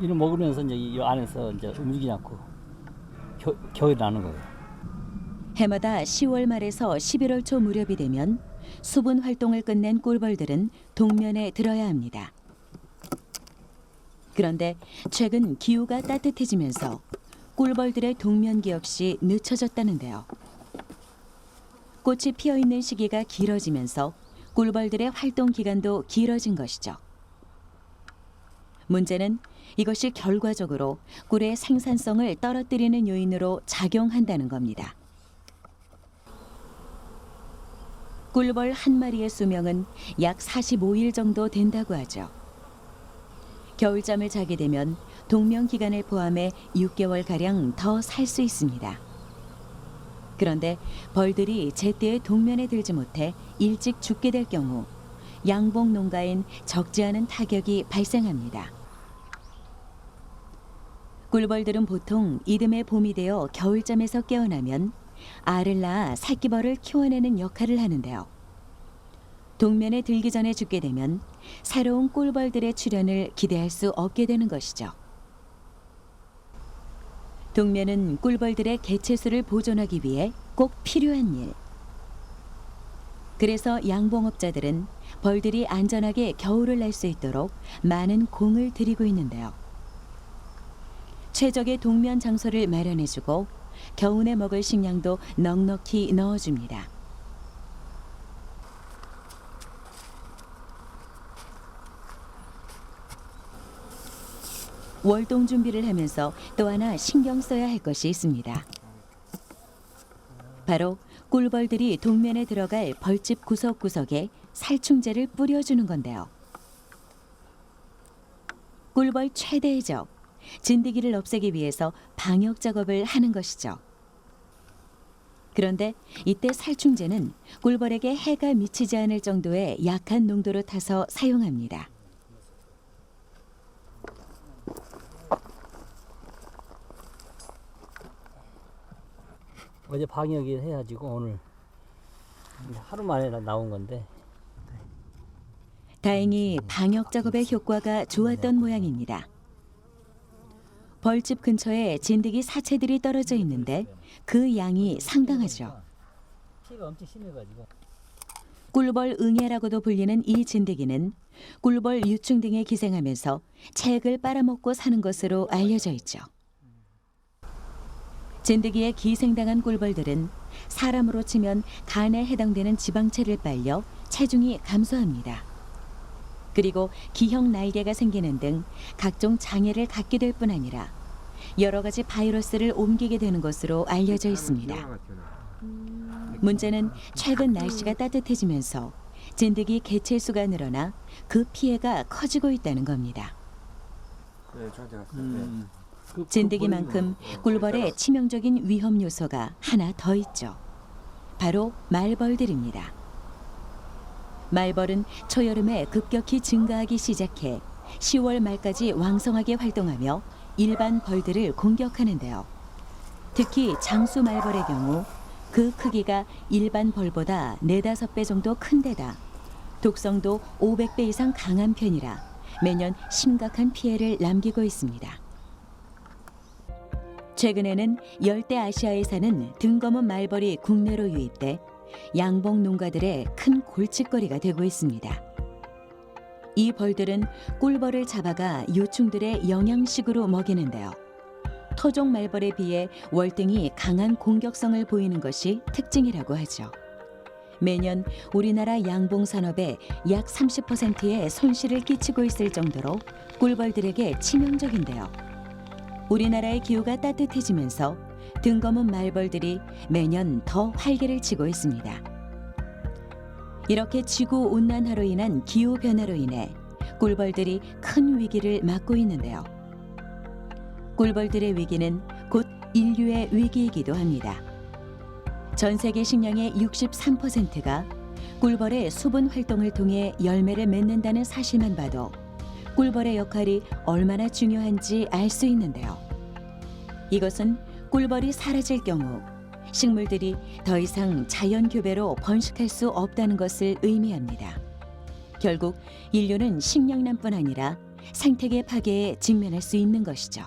이를 먹으면서 이제 이 안에서 이제 움직이지 않고 겨울이 나는 거예요. 해마다 10월 말에서 11월 초 무렵이 되면 수분 활동을 끝낸 꿀벌들은 동면에 들어야 합니다. 그런데 최근 기후가 따뜻해지면서 꿀벌들의 동면기 역시 늦춰졌다는데요. 꽃이 피어 있는 시기가 길어지면서 꿀벌들의 활동 기간도 길어진 것이죠. 문제는 이것이 결과적으로 꿀의 생산성을 떨어뜨리는 요인으로 작용한다는 겁니다. 꿀벌 한 마리의 수명은 약 45일 정도 된다고 하죠. 겨울잠을 자게 되면 동면 기간을 포함해 6개월가량 더 살 수 있습니다. 그런데 벌들이 제때에 동면에 들지 못해 일찍 죽게 될 경우 양봉 농가엔 적지 않은 타격이 발생합니다. 꿀벌들은 보통 이듬해 봄이 되어 겨울잠에서 깨어나면 알을 낳아 새끼벌을 키워내는 역할을 하는데요. 동면에 들기 전에 죽게 되면 새로운 꿀벌들의 출현을 기대할 수 없게 되는 것이죠. 동면은 꿀벌들의 개체수를 보존하기 위해 꼭 필요한 일. 그래서 양봉업자들은 벌들이 안전하게 겨울을 날 수 있도록 많은 공을 들이고 있는데요. 최적의 동면 장소를 마련해주고 겨우내 먹을 식량도 넉넉히 넣어줍니다. 월동 준비를 하면서 또 하나 신경 써야 할 것이 있습니다. 바로 꿀벌들이 동면에 들어갈 벌집 구석구석에 살충제를 뿌려주는 건데요. 꿀벌 최대의 적, 진드기를 없애기 위해서 방역 작업을 하는 것이죠. 그런데 이때 살충제는 꿀벌에게 해가 미치지 않을 정도의 약한 농도로 타서 사용합니다. 어제 방역을 해가지고 오늘 하루 만에 나온 건데 다행히 방역 작업의 효과가 좋았던 모양입니다. 벌집 근처에 진드기 사체들이 떨어져 있는데 그 양이 상당하죠. 피가 엄청 심해가지고 꿀벌 응애라고도 불리는 이 진드기는 꿀벌 유충 등에 기생하면서 책을 빨아먹고 사는 것으로 알려져 있죠. 진드기에 기생당한 꿀벌들은 사람으로 치면 간에 해당되는 지방체를 빨려 체중이 감소합니다. 그리고 기형 날개가 생기는 등 각종 장애를 갖게 될 뿐 아니라 여러 가지 바이러스를 옮기게 되는 것으로 알려져 있습니다. 문제는 최근 날씨가 따뜻해지면서 진드기 개체수가 늘어나 그 피해가 커지고 있다는 겁니다. 진드기만큼 꿀벌의 치명적인 위험 요소가 하나 더 있죠. 바로 말벌들입니다. 말벌은 초여름에 급격히 증가하기 시작해 10월 말까지 왕성하게 활동하며 일반 벌들을 공격하는데요. 특히 장수 말벌의 경우 그 크기가 일반 벌보다 4~5배 정도 큰 데다 독성도 500배 이상 강한 편이라 매년 심각한 피해를 남기고 있습니다. 최근에는 열대 아시아에 사는 등검은 말벌이 국내로 유입돼 양봉 농가들의 큰 골칫거리가 되고 있습니다. 이 벌들은 꿀벌을 잡아가 요충들의 영양식으로 먹이는데요. 토종 말벌에 비해 월등히 강한 공격성을 보이는 것이 특징이라고 하죠. 매년 우리나라 양봉 산업에 약 30%의 손실을 끼치고 있을 정도로 꿀벌들에게 치명적인데요. 우리나라의 기후가 따뜻해지면서 등검은 말벌들이 매년 더 활개를 치고 있습니다. 이렇게 지구 온난화로 인한 기후 변화로 인해 꿀벌들이 큰 위기를 맞고 있는데요. 꿀벌들의 위기는 곧 인류의 위기이기도 합니다. 전 세계 식량의 63%가 꿀벌의 수분 활동을 통해 열매를 맺는다는 사실만 봐도 꿀벌의 역할이 얼마나 중요한지 알 수 있는데요. 이것은 꿀벌이 사라질 경우 식물들이 더 이상 자연 교배로 번식할 수 없다는 것을 의미합니다. 결국 인류는 식량난뿐 아니라 생태계 파괴에 직면할 수 있는 것이죠.